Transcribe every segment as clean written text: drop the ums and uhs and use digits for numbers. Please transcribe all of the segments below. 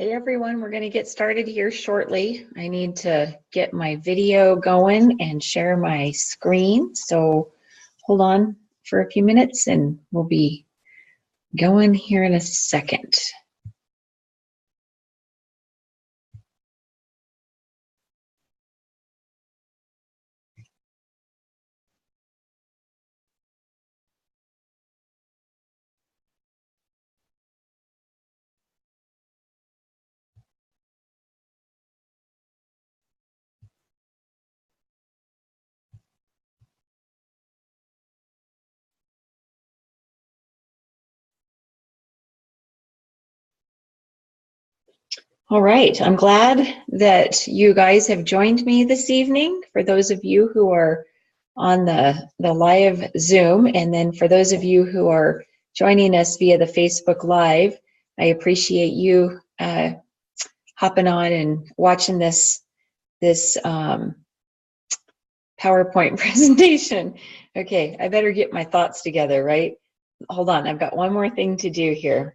Hey everyone, we're going to get started here shortly. I need to get my video going and share my screen. So hold on for a few minutes and we'll be going here in a second. All right, I'm glad that you guys have joined me this evening. For those of you who are on the live Zoom, and then for those of you who are joining us via the Facebook Live, I appreciate you hopping on and watching this PowerPoint presentation. Okay, I better get my thoughts together, right? Hold on, I've got one more thing to do here.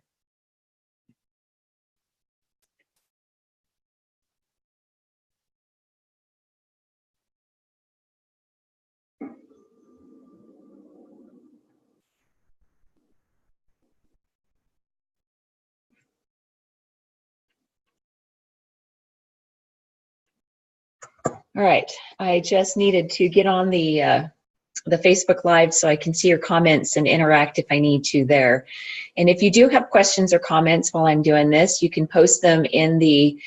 All right, I just needed to get on the Facebook Live so I can see your comments and interact if I need to there. And if you do have questions or comments while I'm doing this, you can post them in the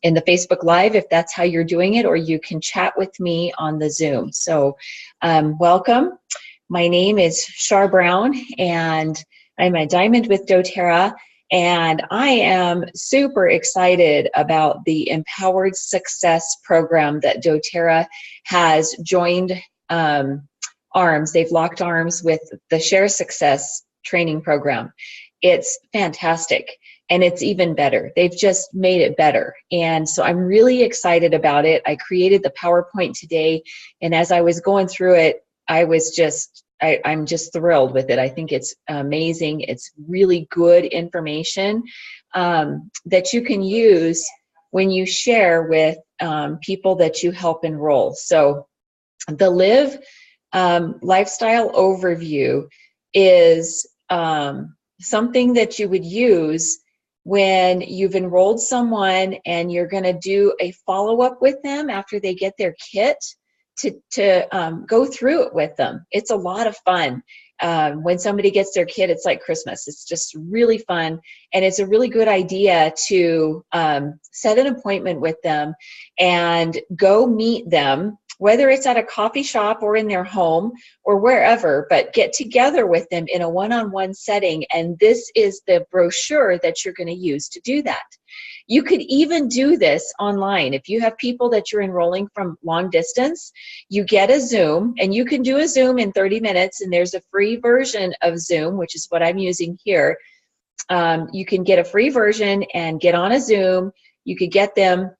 Facebook Live if that's how you're doing it, or you can chat with me on the Zoom. So welcome. My name is Char Brown, and I'm a Diamond with doTERRA, and I am super excited about the Empowered Success program that doTERRA has joined arms. They've locked arms with the Share Success training program. It's fantastic. And it's even better. They've just made it better. And so I'm really excited about it. I created the PowerPoint today, and as I was going through it, I'm just thrilled with it. I think it's amazing. It's really good information that you can use when you share with people that you help enroll. So the Live Lifestyle Overview is something that you would use when you've enrolled someone and you're going to do a follow-up with them after they get their kit to go through it with them. It's a lot of fun. When somebody gets their kit, it's like Christmas. It's just really fun, and it's a really good idea to set an appointment with them and go meet them, whether it's at a coffee shop or in their home or wherever, but get together with them in a one-on-one setting. And this is the brochure that you're going to use to do that. You could even do this online. If you have people that you're enrolling from long distance, you get a Zoom, and you can do a Zoom in 30 minutes, and there's a free version of Zoom, which is what I'm using here. You can get a free version and get on a Zoom. You could get them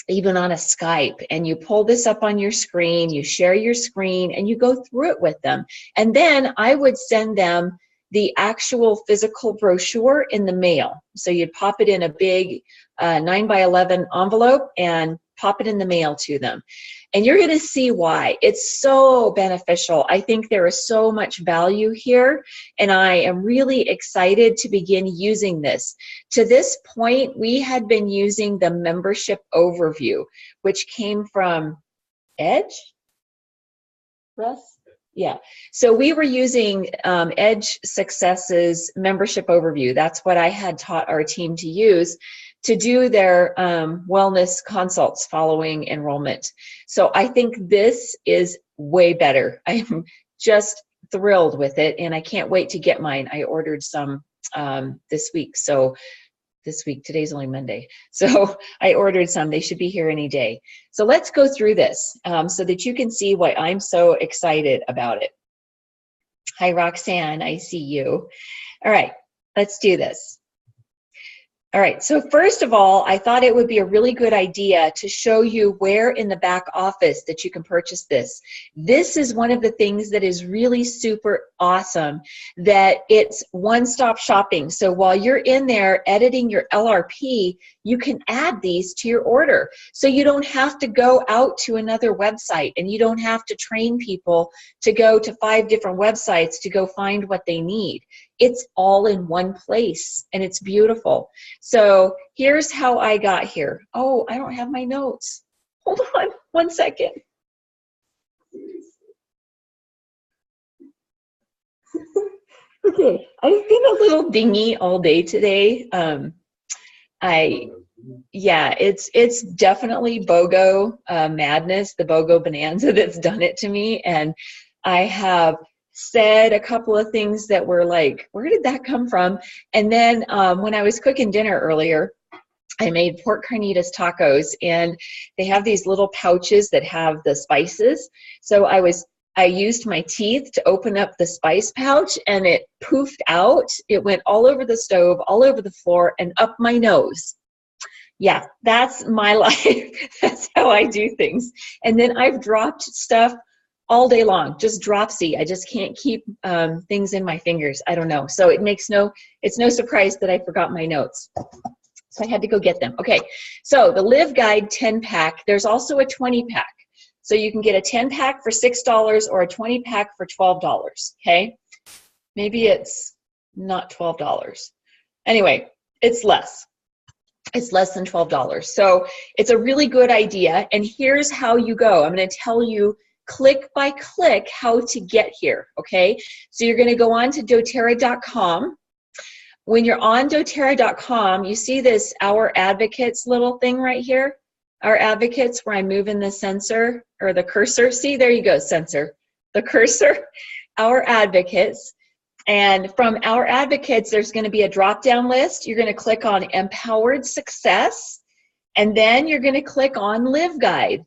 even on a Skype, and you pull this up on your screen, you share your screen, and you go through it with them. And then I would send them the actual physical brochure in the mail. So you'd pop it in a big 9x11 envelope and pop it in the mail to them. And you're going to see why. It's so beneficial. I think there is so much value here, and I am really excited to begin using this. To this point, we had been using the membership overview, which came from Edge, Russ? Yeah, so we were using Edge Success's membership overview. That's what I had taught our team to use to do their wellness consults following enrollment. So I think this is way better. I'm just thrilled with it, and I can't wait to get mine. I ordered some this week. So this week, today's only Monday. So I ordered some, they should be here any day. So let's go through this so that you can see why I'm so excited about it. Hi, Roxanne, I see you. All right, let's do this. All right, so first of all, I thought it would be a really good idea to show you where in the back office that you can purchase this. This is one of the things that is really super awesome, that it's one-stop shopping. So while you're in there editing your LRP, you can add these to your order. So you don't have to go out to another website, and you don't have to train people to go to 5 different websites to go find what they need. It's all in one place, and it's beautiful. So here's how I got here. Oh, I don't have my notes. Hold on 1 second. Okay, I've been a little dingy all day today. Yeah, it's definitely BOGO madness, the BOGO bonanza that's done it to me. And I have said a couple of things that were like, where did that come from? And then when I was cooking dinner earlier, I made pork carnitas tacos, and they have these little pouches that have the spices. So I used my teeth to open up the spice pouch, and it poofed out. It went all over the stove, all over the floor, and up my nose. Yeah, that's my life. That's how I do things. And then I've dropped stuff all day long, just dropsy. I just can't keep things in my fingers. I don't know. So it's no surprise that I forgot my notes. So I had to go get them. Okay, so the Live Guide 10-pack, there's also a 20-pack. So you can get a 10-pack for $6 or a 20-pack for $12, okay? Maybe it's not $12. Anyway, it's less. It's less than $12. So it's a really good idea. And here's how you go. I'm going to tell you click by click how to get here, okay? So you're going to go on to doTERRA.com. When you're on doTERRA.com, you see this Our Advocates little thing right here? Our Advocates, where I'm moving the sensor or the cursor. See, there you go, sensor. The cursor, Our Advocates. And from Our Advocates, there's going to be a drop-down list. You're going to click on Empowered Success, and then you're going to click on Live Guide.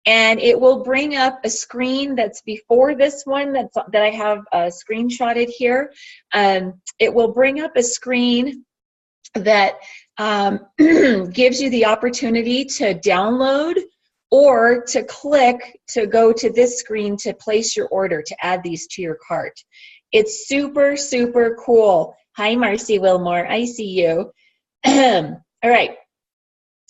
And it will bring up a screen that's before this one that I have screenshotted here. It will bring up a screen that gives you the opportunity to download or to click to go to this screen to place your order, to add these to your cart. It's super, super cool. Hi, Marcy Wilmore. I see you. All right.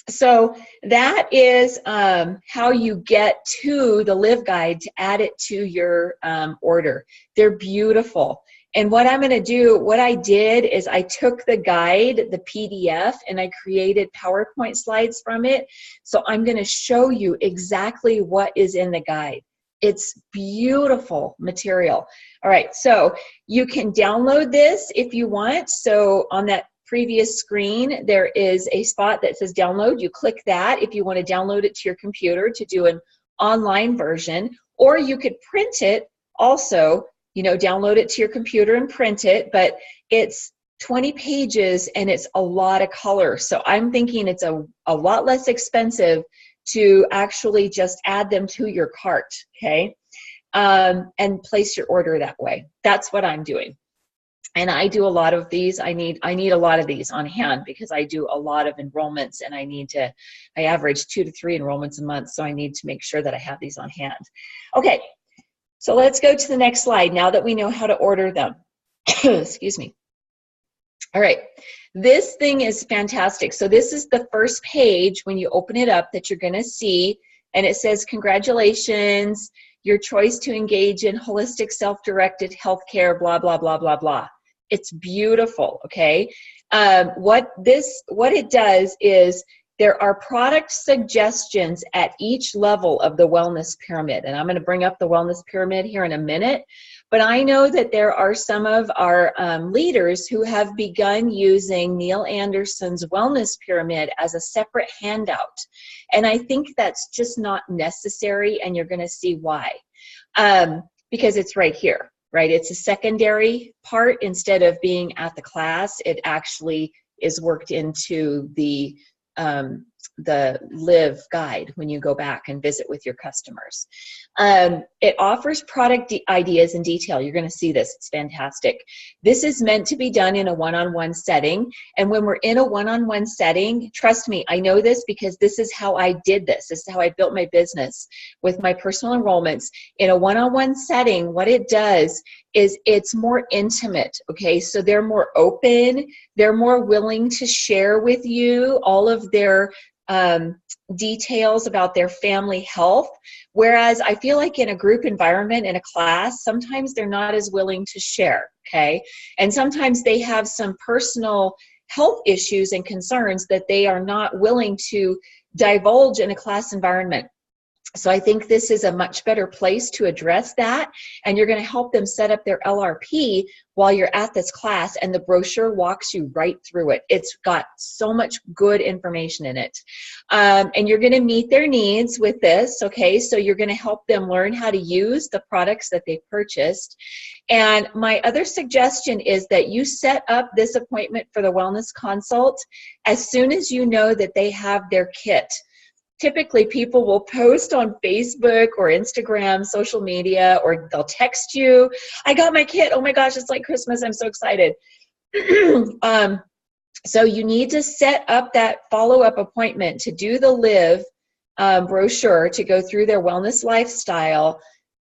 So that is how you get to the Live Guide to add it to your order. They're beautiful. And what I'm going to do, what I did is I took the guide, the PDF, and I created PowerPoint slides from it. So I'm going to show you exactly what is in the guide. It's beautiful material. All right, so you can download this if you want. So on that previous screen, there is a spot that says download. You click that if you want to download it to your computer to do an online version, or you could print it also, you know, download it to your computer and print it, but it's 20 pages and it's a lot of color. So I'm thinking it's a lot less expensive to actually just add them to your cart, okay? And place your order that way. That's what I'm doing. And I do a lot of these. I need a lot of these on hand because I do a lot of enrollments, and I average 2 to 3 enrollments a month, so I need to make sure that I have these on hand. Okay, so let's go to the next slide now that we know how to order them. Excuse me. All right, this thing is fantastic. So this is the first page when you open it up that you're gonna see, and it says, congratulations, your choice to engage in holistic self-directed healthcare, blah, blah, blah, blah, blah. It's beautiful, okay? What it does is there are product suggestions at each level of the wellness pyramid, and I'm gonna bring up the wellness pyramid here in a minute, but I know that there are some of our leaders who have begun using Neil Anderson's wellness pyramid as a separate handout. And I think that's just not necessary, and you're gonna see why. Because it's right here, right? It's a secondary part. Instead of being at the class, it actually is worked into the Live guide when you go back and visit with your customers. It offers product ideas in detail. You're going to see this. It's fantastic. This is meant to be done in a one-on-one setting. And when we're in a one-on-one setting, trust me, I know this because this is how I did this. This is how I built my business with my personal enrollments. In a one-on-one setting, what it does is it's more intimate, okay? So they're more open. They're more willing to share with you all of their details about their family health. Whereas I feel like in a group environment, in a class, sometimes they're not as willing to share, okay? And sometimes they have some personal health issues and concerns that they are not willing to divulge in a class environment. So I think this is a much better place to address that, and you're going to help them set up their LRP while you're at this class, and the brochure walks you right through it. It's got so much good information in it. And you're going to meet their needs with this, okay? So you're going to help them learn how to use the products that they purchased. And my other suggestion is that you set up this appointment for the wellness consult as soon as you know that they have their kit. Typically, people will post on Facebook or Instagram, social media, or they'll text you, I got my kit. Oh my gosh, it's like Christmas. I'm so excited. So you need to set up that follow-up appointment to do the Live brochure to go through their wellness lifestyle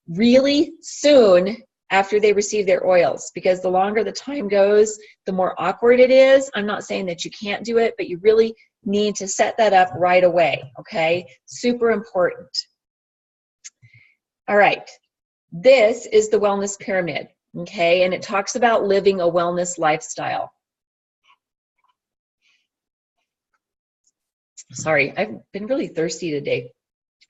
really soon after they receive their oils, because the longer the time goes, the more awkward it is. I'm not saying that you can't do it, but you really need to set that up right away, okay? Super important. All right, this is the wellness pyramid, okay? And it talks about living a wellness lifestyle. Sorry, I've been really thirsty today.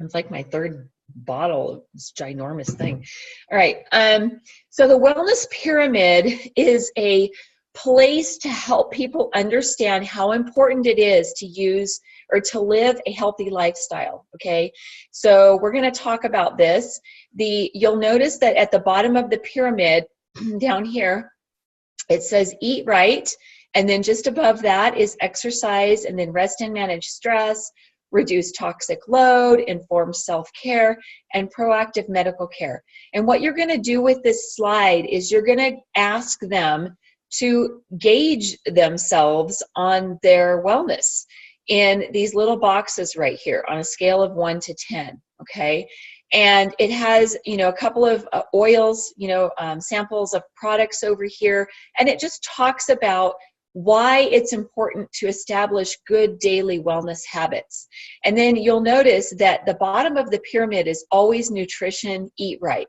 It's like my third bottle of this ginormous thing. All right, so the wellness pyramid is a place to help people understand how important it is to use or to live a healthy lifestyle, okay? So we're going to talk about this. You'll notice that at the bottom of the pyramid down here, it says eat right, and then just above that is exercise, and then rest and manage stress, reduce toxic load, informed self-care, and proactive medical care. And what you're going to do with this slide is you're going to ask them to gauge themselves on their wellness in these little boxes right here on a scale of 1 to 10, okay? And it has, you know, a couple of oils, you know, samples of products over here, and it just talks about why it's important to establish good daily wellness habits. And then you'll notice that the bottom of the pyramid is always nutrition, eat right.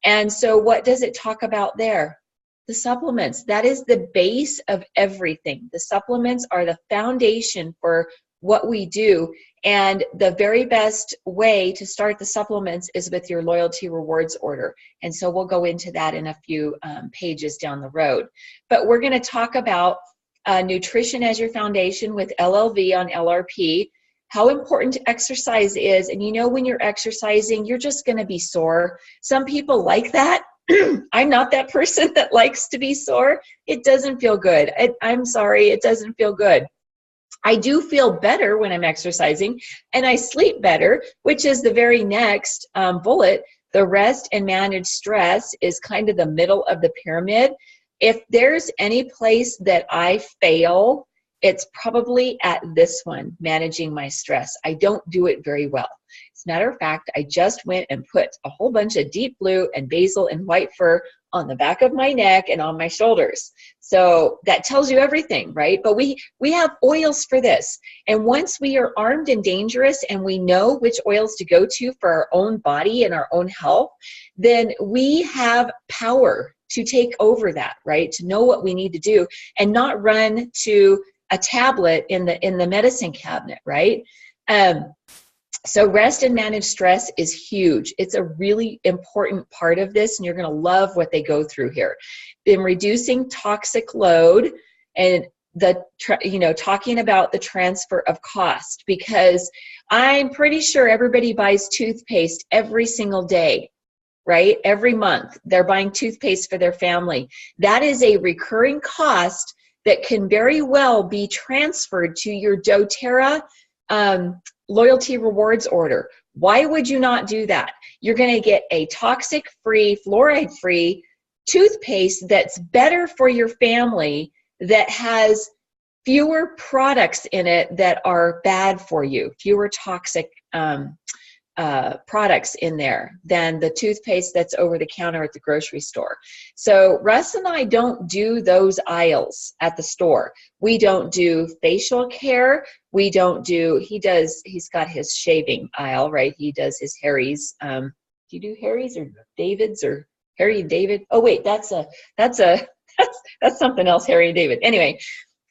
And so what does it talk about there? The supplements. That is the base of everything. The supplements are the foundation for what we do. And the very best way to start the supplements is with your loyalty rewards order. And so we'll go into that in a few pages down the road. But we're going to talk about nutrition as your foundation with LLV on LRP, how important exercise is. And you know, when you're exercising, you're just going to be sore. Some people like that. I'm not that person that likes to be sore. It doesn't feel good. I'm sorry, it doesn't feel good. I do feel better when I'm exercising, and I sleep better, which is the very next bullet. The rest and manage stress is kind of the middle of the pyramid. If there's any place that I fail, it's probably at this one, managing my stress. I don't do it very well. As a matter of fact, I just went and put a whole bunch of deep blue and basil and white fur on the back of my neck and on my shoulders. So that tells you everything, right? But we have oils for this. And once we are armed and dangerous and we know which oils to go to for our own body and our own health, then we have power to take over that, right? To know what we need to do and not run to a tablet in the medicine cabinet, right? So rest and manage stress is huge. It's a really important part of this, and you're going to love what they go through here. In reducing toxic load and talking about the transfer of cost, because I'm pretty sure everybody buys toothpaste every single day, right? Every month they're buying toothpaste for their family. That is a recurring cost that can very well be transferred to your doTERRA loyalty rewards order. Why would you not do that? You're going to get a toxic-free, fluoride-free toothpaste that's better for your family, that has fewer products in it that are bad for you, fewer toxic products in there than the toothpaste that's over the counter at the grocery store. So Russ and I don't do those aisles at the store. We don't do facial care. We don't do, he's got his shaving aisle, right? He does his Harry's. Do you do Harry's or David's or Harry and David? Oh wait, that's something else, Harry and David. Anyway,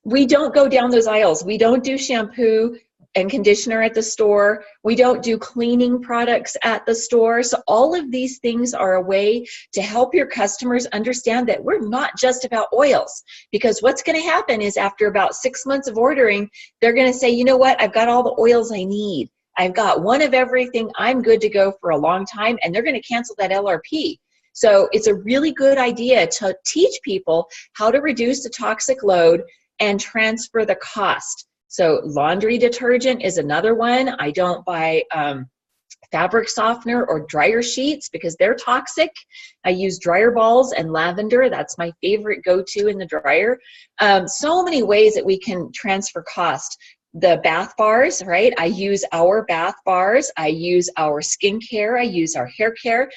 we don't go down those aisles. We don't do shampoo and conditioner at the store. We don't do cleaning products at the store. So all of these things are a way to help your customers understand that we're not just about oils, because what's going to happen is after about 6 months of ordering, they're going to say, you know what, I've got all the oils I need. I've got one of everything. I'm good to go for a long time, and they're going to cancel that LRP. So it's a really good idea to teach people how to reduce the toxic load and transfer the cost. So laundry detergent is another one. I don't buy fabric softener or dryer sheets because they're toxic. I use dryer balls and lavender. That's my favorite go-to in the dryer. So many ways that we can transfer cost. The bath bars, right? I use our bath bars. I use our skincare. I use our hair care.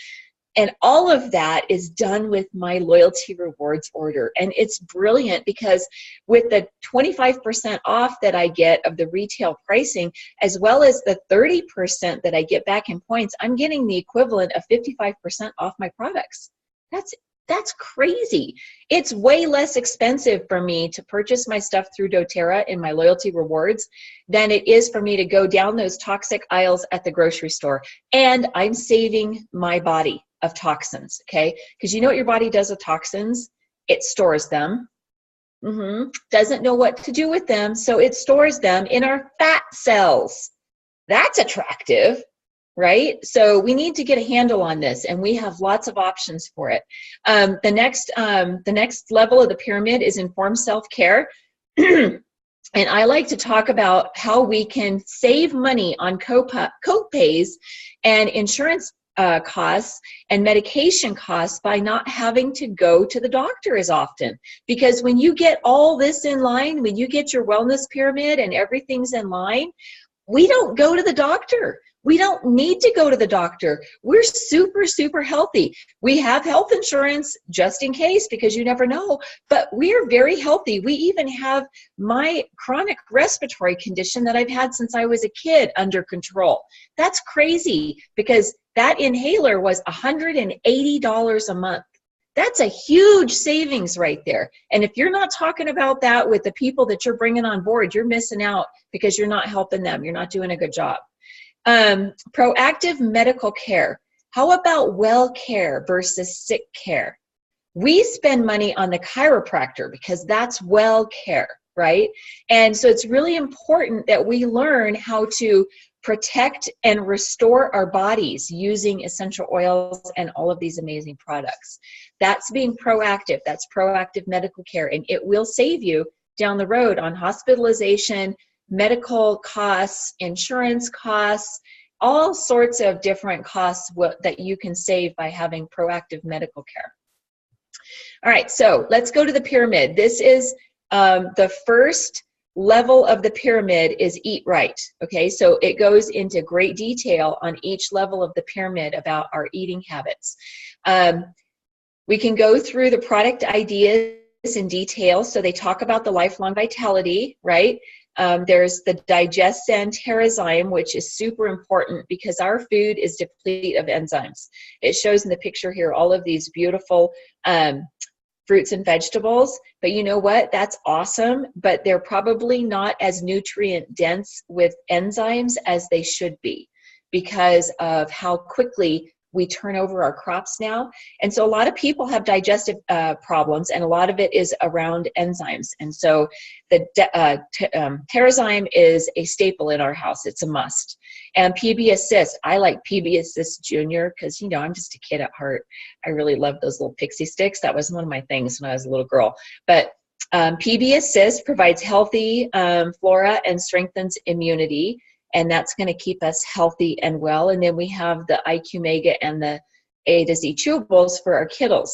And all of that is done with my loyalty rewards order. And it's brilliant because with the 25% off that I get of the retail pricing, as well as the 30% that I get back in points, I'm getting the equivalent of 55% off my products. That's crazy. It's way less expensive for me to purchase my stuff through doTERRA in my loyalty rewards than it is for me to go down those toxic aisles at the grocery store. And I'm saving my body of toxins, okay? Because you know what your body does with toxins? It stores them. Doesn't know what to do with them, so it stores them in our fat cells. That's attractive, right? So we need to get a handle on this, and we have lots of options for it. The next level of the pyramid is informed self-care. And I like to talk about how we can save money on co-pays and insurance costs and medication costs by not having to go to the doctor as often. Because when you get all this in line, when you get your wellness pyramid and everything's in line, we don't go to the doctor. We don't need to go to the doctor. We're super, super healthy. We have health insurance just in case, because you never know, but we're very healthy. We even have my chronic respiratory condition that I've had since I was a kid under control. That's crazy, because that inhaler was $180 a month. That's a huge savings right there. And if you're not talking about that with the people that you're bringing on board, you're missing out because you're not helping them. You're not doing a good job. Proactive medical care. How about well care versus sick care? We spend money on the chiropractor because that's well care, right? And so it's really important that we learn how to protect and restore our bodies using essential oils and all of these amazing products. That's being proactive. That's proactive medical care, and it will save you down the road on hospitalization, medical costs, insurance costs, all sorts of different costs that you can save by having proactive medical care. All right, so let's go to the pyramid. This is the first level of the pyramid is eat right, okay? So it goes into great detail on each level of the pyramid about our eating habits. We can go through the product ideas in detail. So they talk about the lifelong vitality, right? There's the Digestin Terrazyme, which is super important because our food is depleted of enzymes. It shows in the picture here all of these beautiful fruits and vegetables, but you know what? That's awesome, but they're probably not as nutrient dense with enzymes as they should be because of how quickly we turn over our crops now. And so a lot of people have digestive problems, and a lot of it is around enzymes. And so the Terrazyme is a staple in our house. It's a must. And PB Assist, I like PB Assist Junior because, you know, I'm just a kid at heart. I really love those little pixie sticks. That was one of my things when I was a little girl. But PB Assist provides healthy flora and strengthens immunity, and that's going to keep us healthy and well. And then we have the IQ Mega and the A to Z chewables for our kiddos.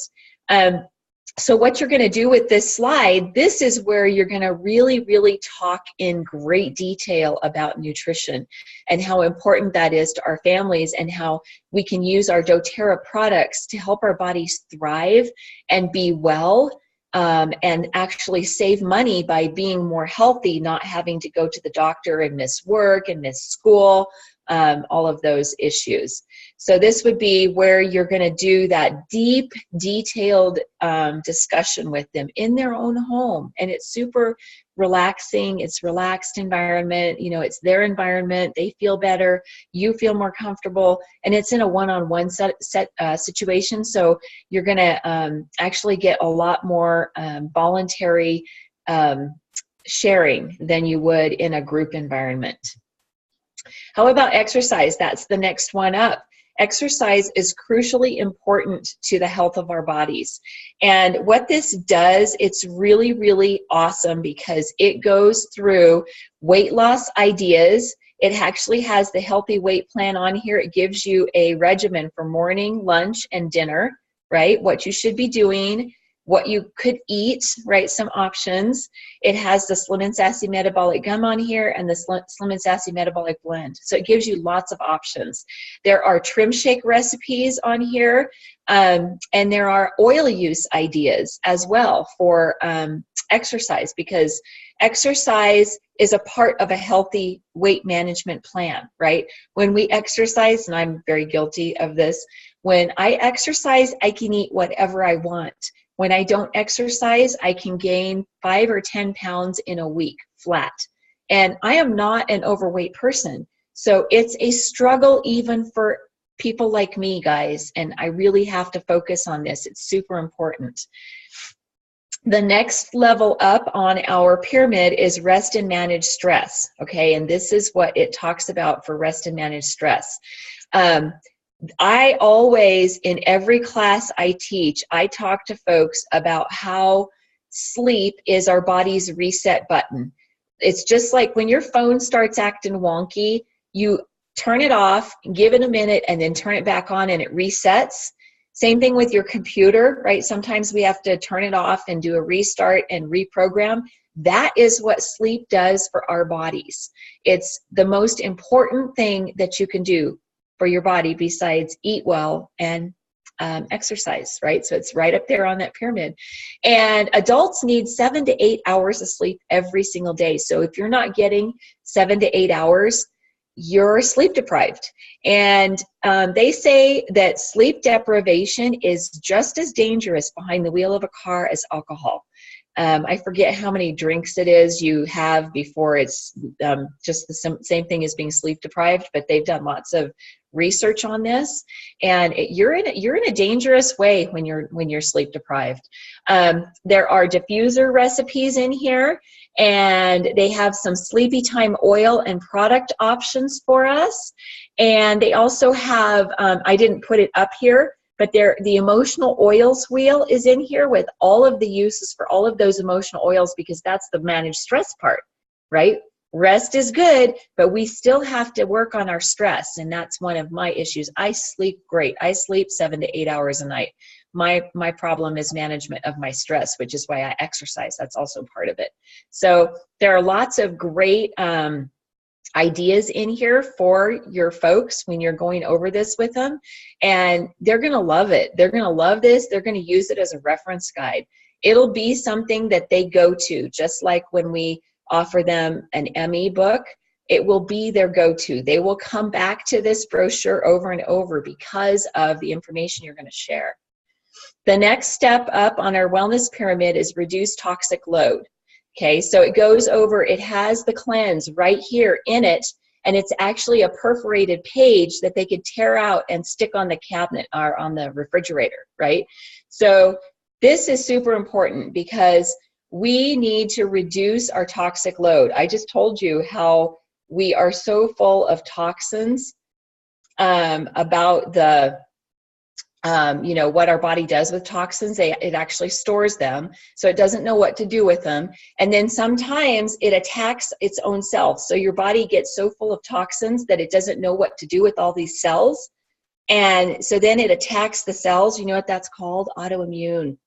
So what you're going to do with this slide, this is where you're going to really, really talk in great detail about nutrition and how important that is to our families, and how we can use our doTERRA products to help our bodies thrive and be well, and actually save money by being more healthy, not having to go to the doctor and miss work and miss school, all of those issues. So this would be where you're going to do that deep, detailed discussion with them in their own home. And it's super relaxing. It's relaxed environment. You know, it's their environment. They feel better. You feel more comfortable. And it's in a one-on-one situation. So you're going to actually get a lot more voluntary sharing than you would in a group environment. How about exercise? That's the next one up. Exercise is crucially important to the health of our bodies. And what this does, it's really, really awesome because it goes through weight loss ideas. It actually has the healthy weight plan on here. It gives you a regimen for morning, lunch, and dinner, right? What you should be doing, what you could eat, right? Some options. It has the Slim and Sassy Metabolic Gum on here and the Slim and Sassy Metabolic Blend. So it gives you lots of options. There are trim shake recipes on here, and there are oil use ideas as well for exercise, because exercise is a part of a healthy weight management plan, right? When we exercise, and I'm very guilty of this, when I exercise, I can eat whatever I want. When I don't exercise, I can gain 5 or 10 pounds in a week flat. And I am not an overweight person. So it's a struggle even for people like me, guys. And I really have to focus on this. It's super important. The next level up on our pyramid is rest and manage stress. Okay, and this is what it talks about for rest and manage stress. I always, in every class I teach, I talk to folks about how sleep is our body's reset button. It's just like when your phone starts acting wonky, you turn it off, give it a minute, and then turn it back on and it resets. Same thing with your computer, right? Sometimes we have to turn it off and do a restart and reprogram. That is what sleep does for our bodies. It's the most important thing that you can do for your body besides eat well and exercise, right? So it's right up there on that pyramid. And adults need 7 to 8 hours of sleep every single day. So if you're not getting 7 to 8 hours, you're sleep deprived. And they say that sleep deprivation is just as dangerous behind the wheel of a car as alcohol. I forget how many drinks it is you have before it's just the same thing as being sleep deprived, but they've done lots of research on this, and you're in a dangerous way when you're sleep deprived. There are diffuser recipes in here, and they have some sleepy time oil and product options for us. And they also have, I didn't put it up here, but the emotional oils wheel is in here with all of the uses for all of those emotional oils, because that's the managed stress part, right? Rest is good, but we still have to work on our stress, and that's one of my issues. I sleep great. I sleep 7 to 8 hours a night. My problem is management of my stress, which is why I exercise. That's also part of it. So there are lots of great ideas in here for your folks when you're going over this with them, and they're going to love it. They're going to love this. They're going to use it as a reference guide. It'll be something that they go to, just like when we offer them an ME book, it will be their go-to. They will come back to this brochure over and over because of the information you're going to share. The next step up on our wellness pyramid is reduce toxic load. Okay, so it goes over, it has the cleanse right here in it, and it's actually a perforated page that they could tear out and stick on the cabinet or on the refrigerator, right? So this is super important because we need to reduce our toxic load. I just told you how we are so full of toxins about the you know, what our body does with toxins. It actually stores them, so it doesn't know what to do with them. And then sometimes it attacks its own cells. So your body gets so full of toxins that it doesn't know what to do with all these cells. And so then it attacks the cells. You know what that's called? Autoimmune.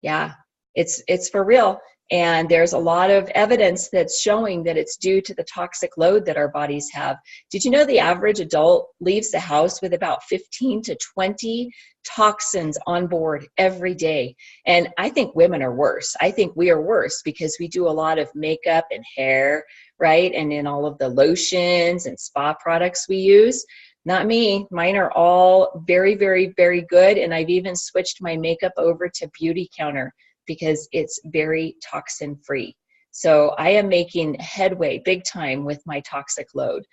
Yeah, it's for real. And there's a lot of evidence that's showing that it's due to the toxic load that our bodies have. Did you know the average adult leaves the house with about 15 to 20 toxins on board every day? And I think women are worse. I think we are worse because we do a lot of makeup and hair, right? And in all of the lotions and spa products we use. Not me. Mine are all very, very, very good. And I've even switched my makeup over to Beauty Counter because it's very toxin free. So I am making headway big time with my toxic load.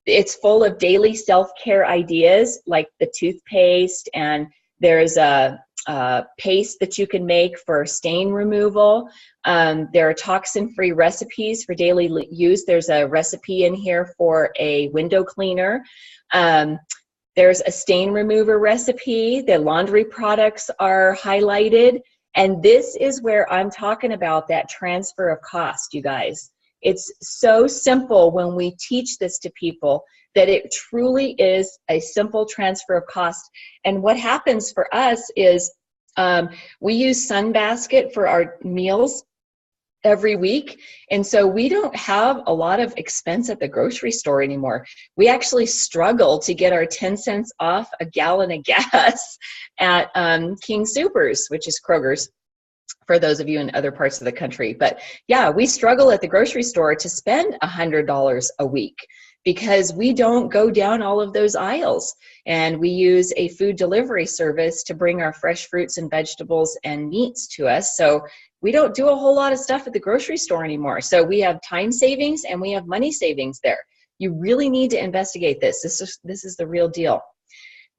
It's full of daily self-care ideas like the toothpaste, and there's a paste that you can make for stain removal. There are toxin-free recipes for daily use. There's a recipe in here for a window cleaner. There's a stain remover recipe. The laundry products are highlighted. And this is where I'm talking about that transfer of cost, you guys. It's so simple when we teach this to people that it truly is a simple transfer of cost. And what happens for us is we use Sunbasket for our meals every week. And so we don't have a lot of expense at the grocery store anymore. We actually struggle to get our 10 cents off a gallon of gas at King Soopers, which is Kroger's, for those of you in other parts of the country. But yeah, we struggle at the grocery store to spend $100 a week because we don't go down all of those aisles. And we use a food delivery service to bring our fresh fruits and vegetables and meats to us. So we don't do a whole lot of stuff at the grocery store anymore. So we have time savings and we have money savings there. You really need to investigate this. This is the real deal.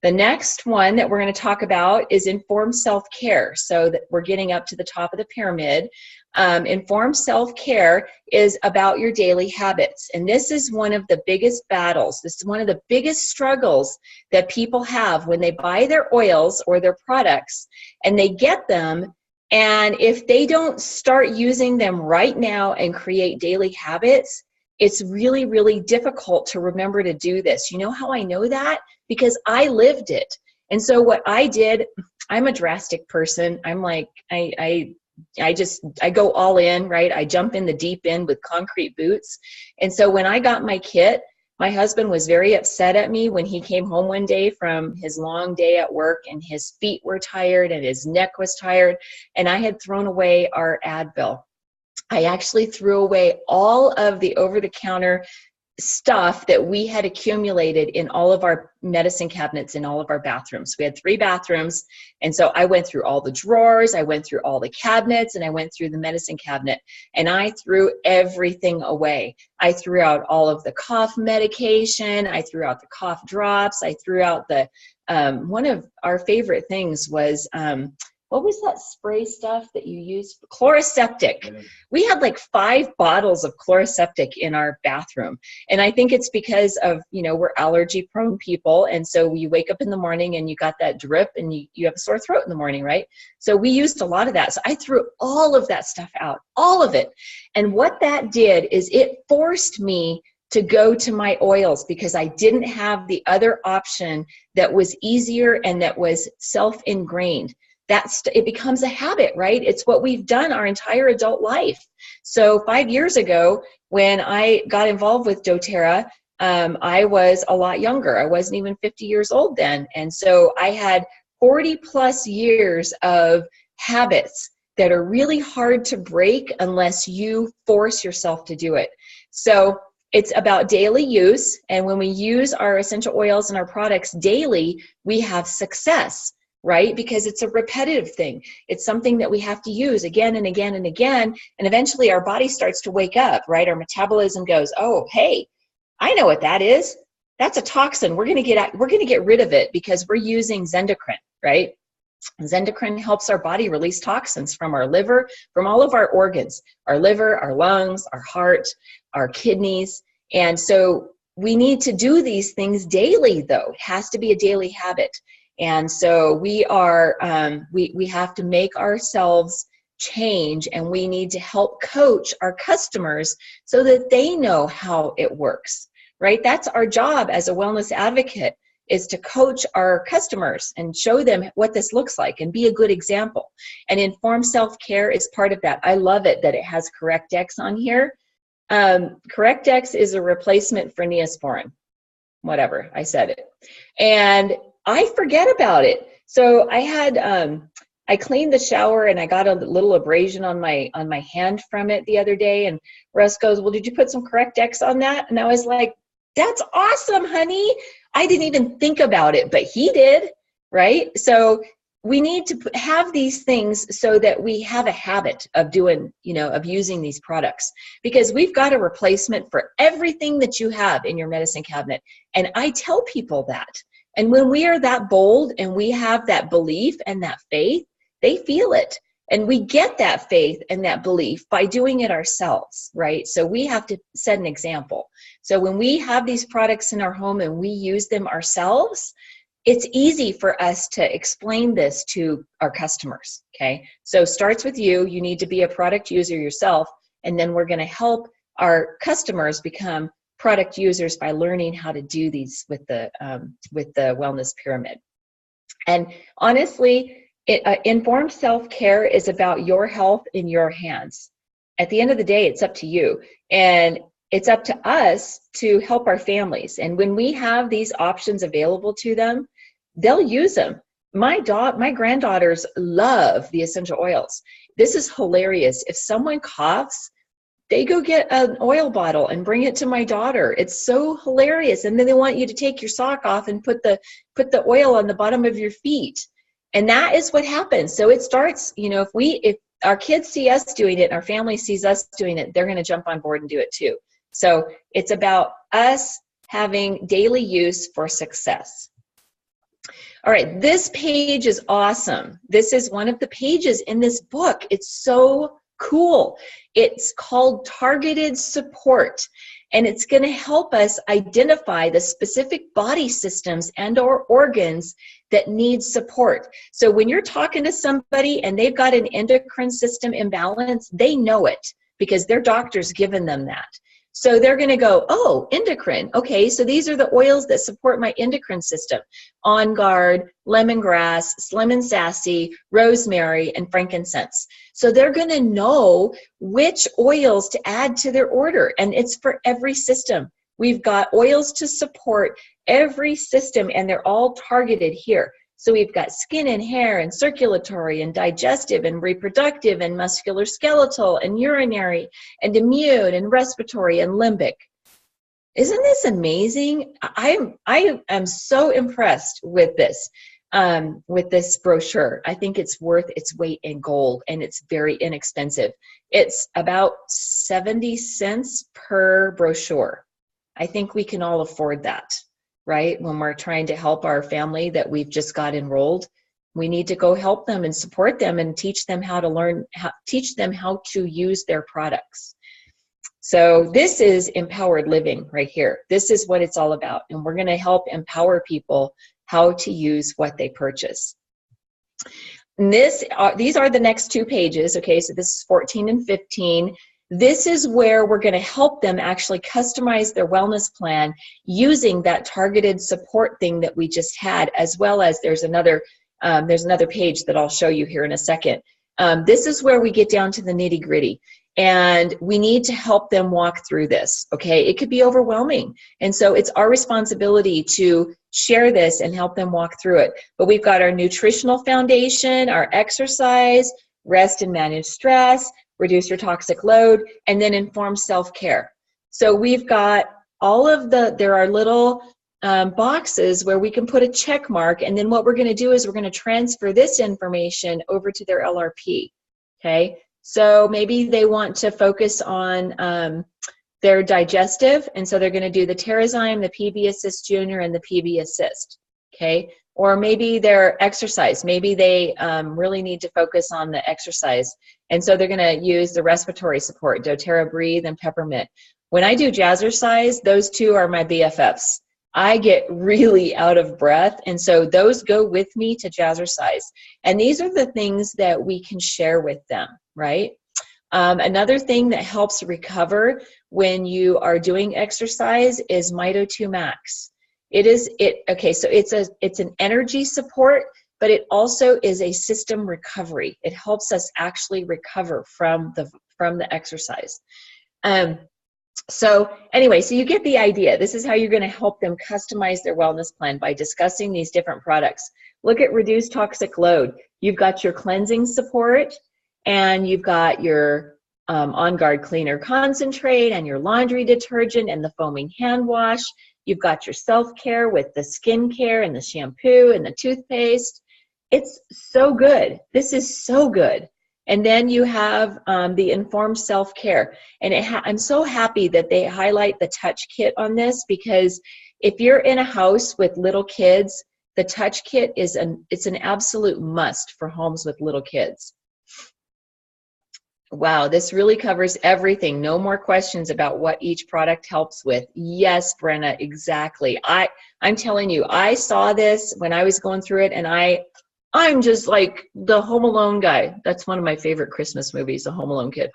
The next one that we're going to talk about is informed self-care. So that we're getting up to the top of the pyramid. Informed self-care is about your daily habits. And this is one of the biggest battles. This is one of the biggest struggles that people have when they buy their oils or their products and they get them. And if they don't start using them right now and create daily habits, it's really, really difficult to remember to do this. You know how I know that? Because I lived it. And so what I did, I'm a drastic person. I'm like, I go all in, right? I jump in the deep end with concrete boots. And so when I got my kit, my husband was very upset at me when he came home one day from his long day at work and his feet were tired and his neck was tired. And I had thrown away our Advil. I actually threw away all of the over-the-counter stuff that we had accumulated in all of our medicine cabinets in all of our bathrooms. We had 3 bathrooms. And so I went through all the drawers, I went through all the cabinets, and I went through the medicine cabinet, and I threw everything away. I threw out all of the cough medication. I threw out the cough drops. I threw out the, one of our favorite things was, what was that spray stuff that you used? Chloroseptic. We had like 5 bottles of Chloroseptic in our bathroom. And I think it's because of, you know, we're allergy prone people. And so you wake up in the morning and you got that drip and you have a sore throat in the morning, right? So we used a lot of that. So I threw all of that stuff out, all of it. And what that did is it forced me to go to my oils because I didn't have the other option that was easier and that was self-ingrained. It becomes a habit, right? It's what we've done our entire adult life. So 5 years ago, when I got involved with doTERRA, I was a lot younger. I wasn't even 50 years old then. And so I had 40 plus years of habits that are really hard to break unless you force yourself to do it. So it's about daily use. And when we use our essential oils and our products daily, we have success. Right? Because it's a repetitive thing. It's something that we have to use again and again and again. And eventually our body starts to wake up, right? Our metabolism goes, oh, hey, I know what that is. That's a toxin. We're going to get rid of it because we're using Zendocrine, right? Zendocrine helps our body release toxins from our liver, from all of our organs, our liver, our lungs, our heart, our kidneys. And so we need to do these things daily, though. It has to be a daily habit. And so we are, we have to make ourselves change, and we need to help coach our customers so that they know how it works, right? That's our job as a wellness advocate, is to coach our customers and show them what this looks like and be a good example. And informed self-care is part of that. I love it that it has CorrectX on here. CorrectX is a replacement for Neosporin. Whatever, I said it. And I forget about it. So I had, I cleaned the shower and I got a little abrasion on my hand from it the other day. And Russ goes, well, did you put some CorrectX on that? And I was like, that's awesome, honey. I didn't even think about it, but he did, right? So we need to have these things so that we have a habit of doing, of using these products, because we've got a replacement for everything that you have in your medicine cabinet. And I tell people that. And when we are that bold and we have that belief and that faith, they feel it. And we get that faith and that belief by doing it ourselves, right? So we have to set an example. So when we have these products in our home and we use them ourselves, it's easy for us to explain this to our customers, okay? So it starts with you. You need to be a product user yourself, and then we're going to help our customers become product users by learning how to do these with the wellness pyramid. And honestly, informed self-care is about your health in your hands. At the end of the day, it's up to you. And it's up to us to help our families. And when we have these options available to them, they'll use them. My granddaughters love the essential oils. This is hilarious. If someone coughs, they go get an oil bottle and bring it to my daughter. It's so hilarious. And then they want you to take your sock off and put the oil on the bottom of your feet. And that is what happens. So it starts, if our kids see us doing it and our family sees us doing it, they're going to jump on board and do it too. So it's about us having daily use for success. All right, this page is awesome. This is one of the pages in this book. It's so cool. It's called Targeted Support, and it's going to help us identify the specific body systems and or organs that need support. So when you're talking to somebody and they've got an endocrine system imbalance, they know it because their doctor's given them that. So they're going to go, oh, endocrine. Okay, so these are the oils that support my endocrine system. On Guard, lemongrass, Slim and Sassy, rosemary, and frankincense. So they're going to know which oils to add to their order, and it's for every system. We've got oils to support every system, and they're all targeted here. So we've got skin and hair and circulatory and digestive and reproductive and musculoskeletal and urinary and immune and respiratory and limbic. Isn't this amazing? I am so impressed with this brochure. I think it's worth its weight in gold, and it's very inexpensive. It's about 70 cents per brochure. I think we can all afford that. Right? When we're trying to help our family that we've just got enrolled, we need to go help them and support them and teach them how to teach them how to use their products. So this is empowered living right here. This is what it's all about. And we're going to help empower people how to use what they purchase. And these are the next two pages. Okay, so this is 14 and 15. This is where we're going to help them actually customize their wellness plan using that targeted support thing that we just had, as well as there's another page that I'll show you here in a second. This is where we get down to the nitty-gritty, and we need to help them walk through this, okay? It could be overwhelming, and so it's our responsibility to share this and help them walk through it. But we've got our nutritional foundation, our exercise, rest and manage stress, reduce your toxic load, and then informed self-care. So we've got all of there are little boxes where we can put a check mark, and then what we're going to do is we're going to transfer this information over to their LRP, okay? So maybe they want to focus on their digestive, and so they're going to do the Terrazyme, the PB Assist Junior, and the PB Assist, okay? Or maybe their exercise. Maybe they really need to focus on the exercise. And so they're going to use the respiratory support, doTERRA Breathe and Peppermint. When I do jazzercise, those two are my BFFs. I get really out of breath. And so those go with me to Jazzercise. And these are the things that we can share with them, right? Another thing that helps recover when you are doing exercise is Mito 2 Max. Okay, so it's an energy support, but it also is a system recovery. It helps us actually recover from the exercise. So anyway, so you get the idea. This is how you're going to help them customize their wellness plan, by discussing these different products. Look at reduced toxic load. You've got your cleansing support, and you've got your On Guard Cleaner Concentrate, and your laundry detergent, and the foaming hand wash. You've got your self-care with the skincare and the shampoo and the toothpaste. It's so good. This is so good. And then you have the informed self-care. And I'm so happy that they highlight the touch kit on this, because if you're in a house with little kids, the touch kit it's an absolute must for homes with little kids. Wow, this really covers everything. No more questions about what each product helps with. Yes, Brenna, exactly. I'm telling you, I saw this when I was going through it, and I'm just like the Home Alone guy. That's one of my favorite Christmas movies, The Home Alone Kid.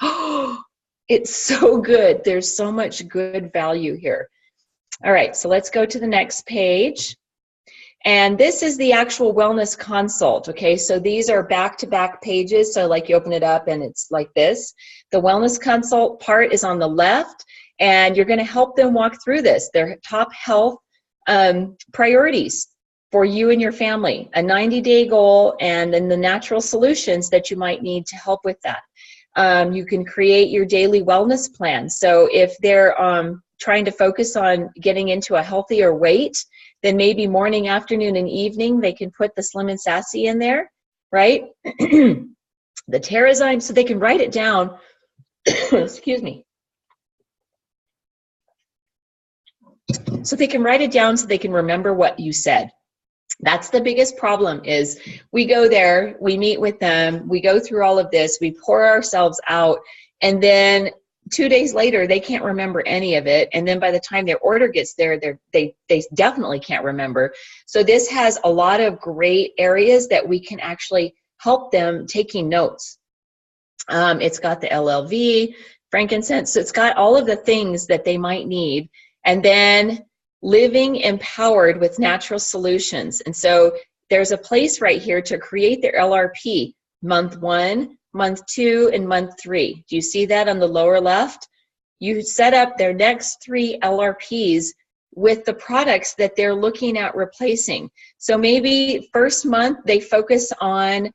It's so good. There's so much good value here. All right, so let's go to the next page. And this is the actual wellness consult, okay? So these are back-to-back pages. So like you open it up and it's like this. The wellness consult part is on the left, and you're gonna help them walk through this, their top health priorities for you and your family, a 90-day goal, and then the natural solutions that you might need to help with that. You can create your daily wellness plan. So if they're trying to focus on getting into a healthier weight, then maybe morning, afternoon, and evening, they can put the Slim and Sassy in there, right? The Terrazyme, so they can write it down. Excuse me. So they can write it down so they can remember what you said. That's the biggest problem, is we go there, we meet with them, we go through all of this, we pour ourselves out, and then 2 days later, they can't remember any of it. And then by the time their order gets there, they definitely can't remember. So this has a lot of great areas that we can actually help them taking notes. It's got the LLV, frankincense, so it's got all of the things that they might need. And then living empowered with natural solutions. And so there's a place right here to create their LRP, month 1, month 2, and month 3. Do you see that on the lower left? You set up their next 3 LRPs with the products that they're looking at replacing. So maybe first month they focus on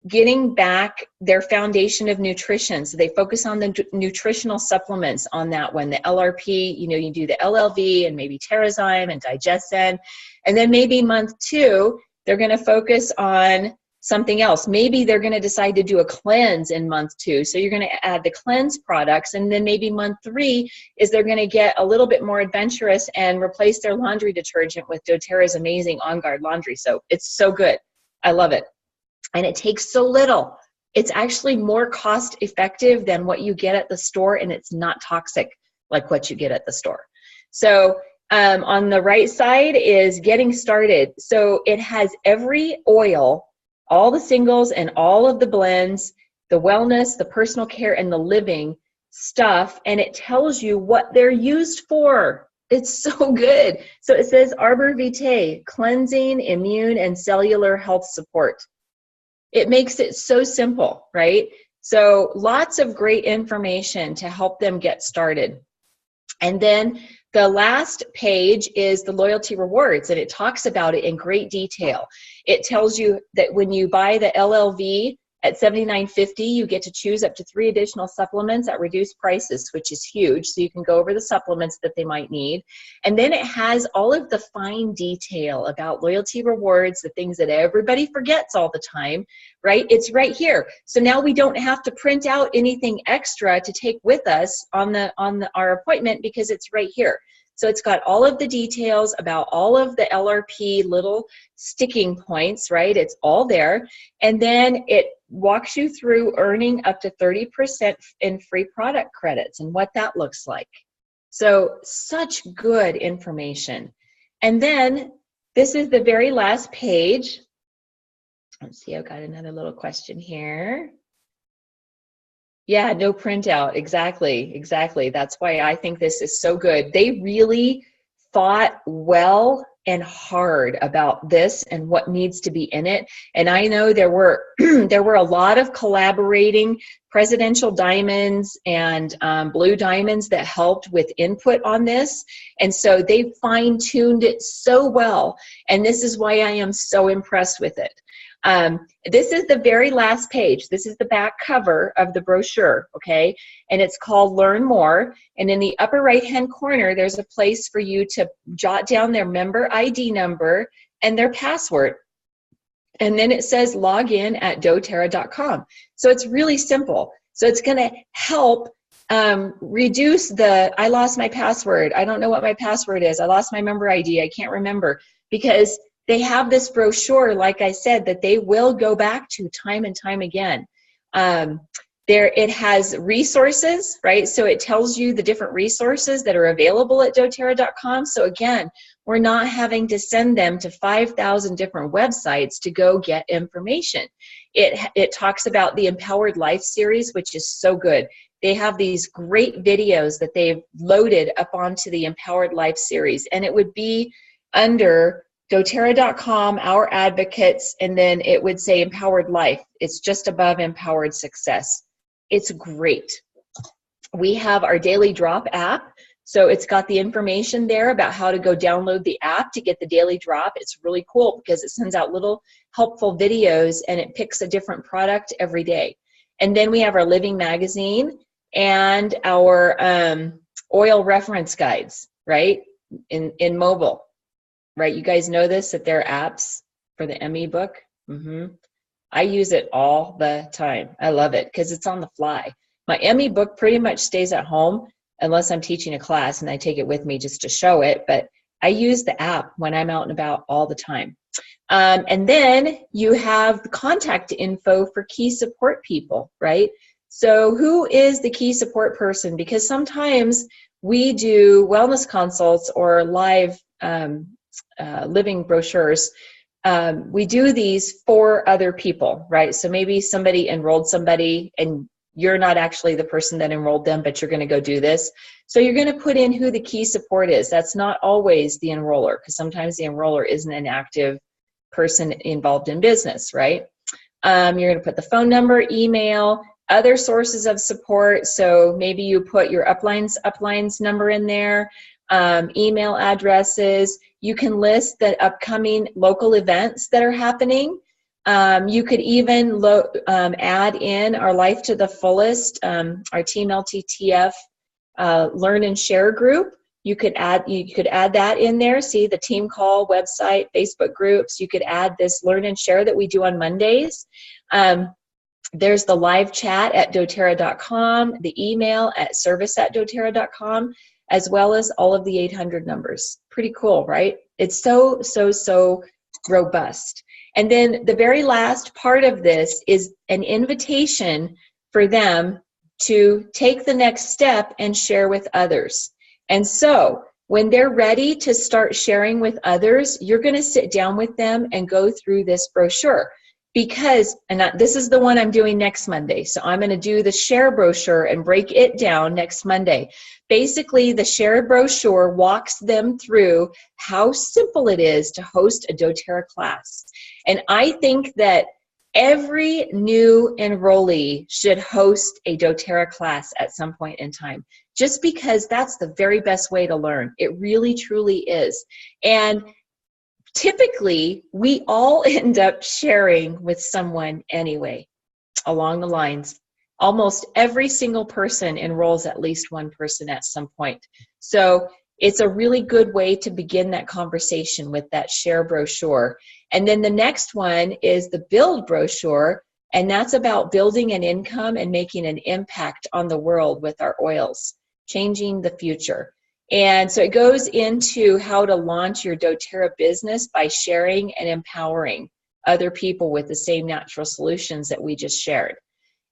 getting back their foundation of nutrition. So they focus on the nutritional supplements on that one, the LRP, you do the LLV and maybe Terrazyme and Digesten. And then maybe month 2, they're going to focus on something else. Maybe they're going to decide to do a cleanse in month 2. So you're going to add the cleanse products. And then maybe month 3 is they're going to get a little bit more adventurous and replace their laundry detergent with doTERRA's amazing On Guard laundry soap. It's so good. I love it. And it takes so little. It's actually more cost effective than what you get at the store, and it's not toxic like what you get at the store. So on the right side is getting started. So it has every oil, all the singles and all of the blends, the wellness, the personal care, and the living stuff, and it tells you what they're used for. It's so good. So it says Arbor Vitae, cleansing, immune, and cellular health support. It makes it so simple, right? So lots of great information to help them get started. And then the last page is the loyalty rewards, and it talks about it in great detail. It tells you that when you buy the LLV at $79.50, you get to choose up to 3 additional supplements at reduced prices, which is huge. So you can go over the supplements that they might need. And then it has all of the fine detail about loyalty rewards, the things that everybody forgets all the time, right? It's right here. So now we don't have to print out anything extra to take with us on our appointment, because it's right here. So it's got all of the details about all of the LRP little sticking points, right? It's all there. And then it walks you through earning up to 30% in free product credits and what that looks like. So such good information. And then this is the very last page. Let's see, I've got another little question here. Yeah, no printout. Exactly, exactly. That's why I think this is so good. They really thought well and hard about this and what needs to be in it. And I know there were there were a lot of collaborating presidential diamonds and blue diamonds that helped with input on this. And so they fine-tuned it so well. And this is why I am so impressed with it. This is the very last page. This is the back cover of the brochure, okay? And it's called Learn More. And in the upper right-hand corner, there's a place for you to jot down their member ID number and their password. And then it says log in at doterra.com. So it's really simple. So it's going to help reduce the, I lost my password. I don't know what my password is. I lost my member ID. I can't remember, because they have this brochure, like I said, that they will go back to time and time again. It has resources, right? So it tells you the different resources that are available at doterra.com. So again, we're not having to send them to 5,000 different websites to go get information. It talks about the Empowered Life series, which is so good. They have these great videos that they've loaded up onto the Empowered Life series, and it would be under doterra.com, Our Advocates, and then it would say Empowered Life. It's just above Empowered Success. It's great. We have our Daily Drop app. So it's got the information there about how to go download the app to get the Daily Drop. It's really cool because it sends out little helpful videos and it picks a different product every day. And then we have our Living Magazine and our oil reference guides, right, in mobile. Right, you guys know this, that there are apps for the ME book. I use it all the time. I love it because it's on the fly. My ME book pretty much stays at home unless I'm teaching a class and I take it with me just to show it, but I use the app when I'm out and about all the time. And then you have the contact info for key support people, right? So who is the key support person? Because sometimes we do wellness consults or live living brochures. We do these for other people, right? So maybe somebody enrolled somebody and you're not actually the person that enrolled them, but you're going to go do this. So you're going to put in who the key support is. That's not always the enroller, because sometimes the enroller isn't an active person involved in business, right? You're going to put the phone number, email, other sources of support. So maybe you put your uplines number in there, email addresses. You can list the upcoming local events that are happening. You could even add in our Life to the Fullest, our Team LTTF Learn and Share group. You could add that in there. See the team call, website, Facebook groups. You could add this Learn and Share that we do on Mondays. There's the live chat at doterra.com, the email at service@doterra.com, as well as all of the 800 numbers. Pretty cool, right? It's so robust. And then the very last part of this is an invitation for them to take the next step and share with others. And so when they're ready to start sharing with others, you're going to sit down with them and go through this brochure. Because, this is the one I'm doing next Monday, so I'm going to do the share brochure and break it down next Monday. Basically, the share brochure walks them through how simple it is to host a doTERRA class. And I think that every new enrollee should host a doTERRA class at some point in time, just because that's the very best way to learn. It really, truly is. And typically, we all end up sharing with someone anyway, along the lines. Almost every single person enrolls at least one person at some point. So it's a really good way to begin that conversation with that share brochure. And then the next one is the build brochure, and that's about building an income and making an impact on the world with our oils, changing the future. And so it goes into how to launch your doTERRA business by sharing and empowering other people with the same natural solutions that we just shared.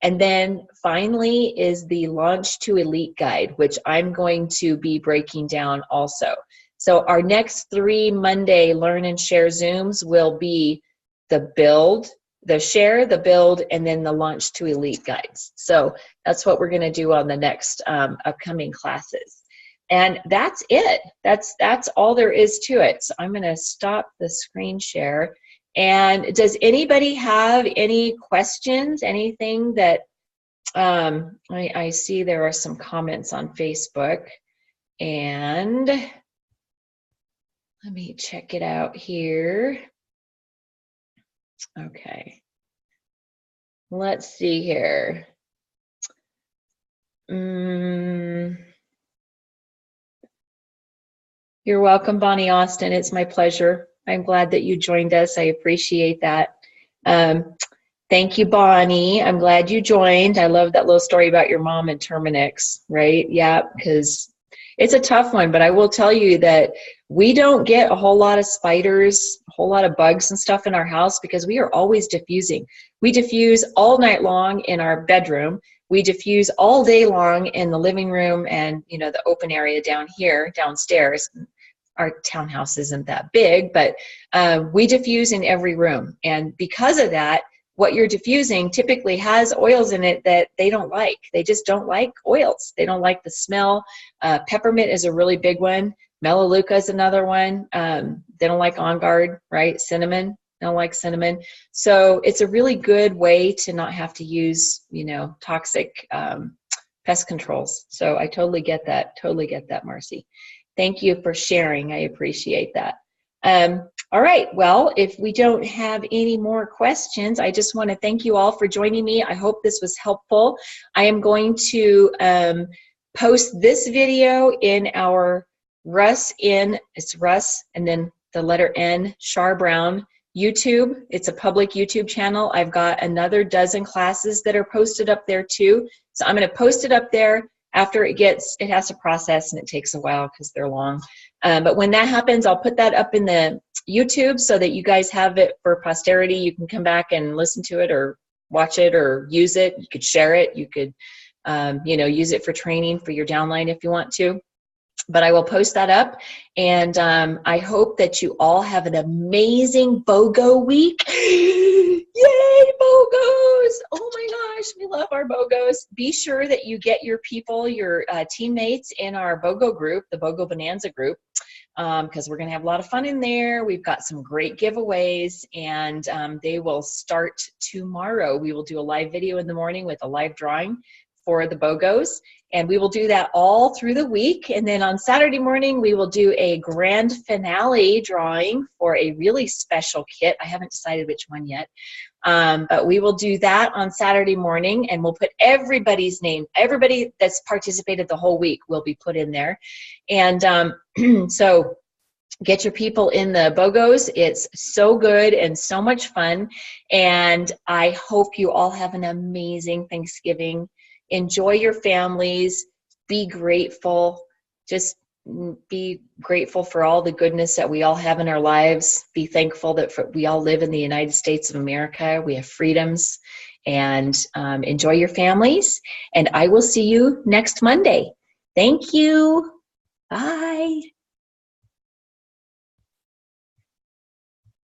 And then finally is the Launch to Elite guide, which I'm going to be breaking down also. So our next 3 Monday Learn and Share Zooms will be the build, the share, the build, and then the launch to elite guides. So that's what we're going to do on the next upcoming classes. And that's it. That's all there is to it. So I'm going to stop the screen share. And does anybody have any questions? Anything that I see there are some comments on Facebook, and let me check it out here. Okay, let's see here. You're welcome, Bonnie Austin. It's my pleasure. I'm glad that you joined us. I appreciate that. Thank you, Bonnie. I'm glad you joined. I love that little story about your mom and Terminix, right? Yeah, because it's a tough one, but I will tell you that we don't get a whole lot of spiders, a whole lot of bugs and stuff in our house because we are always diffusing. We diffuse all night long in our bedroom. We diffuse all day long in the living room and, you know, the open area down here, downstairs. Our townhouse isn't that big, but we diffuse in every room. And because of that, what you're diffusing typically has oils in it that they don't like. They just don't like oils. They don't like the smell. Peppermint is a really big one. Melaleuca is another one. They don't like On Guard, right? Cinnamon, they don't like cinnamon. So it's a really good way to not have to use, you know, toxic pest controls. So I totally get that. Totally get that, Marcy. Thank you for sharing. I appreciate that. All right, well, if we don't have any more questions, I just want to thank you all for joining me. I hope this was helpful. I am going to post this video in our it's Russ and then the letter N, Shar Brown YouTube. It's a public YouTube channel. I've got another dozen classes that are posted up there too. So I'm going to post it up there. After it has to process and it takes a while because they're long. But when that happens, I'll put that up in the YouTube so that you guys have it for posterity. You can come back and listen to it or watch it or use it. You could share it. You could, you know, use it for training for your downline if you want to. But I will post that up, and I hope that you all have an amazing BOGO week. Yay, BOGOs! Oh my gosh, we love our BOGOs. Be sure that you get your people, your teammates in our BOGO group, the BOGO Bonanza group, because we're going to have a lot of fun in there. We've got some great giveaways, and they will start tomorrow. We will do a live video in the morning with a live drawing for the BOGOs, and we will do that all through the week. And then on Saturday morning, we will do a grand finale drawing for a really special kit. I haven't decided which one yet, but we will do that on Saturday morning, and we'll put everybody's name. Everybody that's participated the whole week will be put in there. And so get your people in the BOGOs. It's so good and so much fun. And I hope you all have an amazing Thanksgiving. Enjoy your families. Be grateful. Just be grateful for all the goodness that we all have in our lives. Be thankful that we all live in the United States of America. We have freedoms. And enjoy your families. And I will see you next Monday. Thank you. Bye.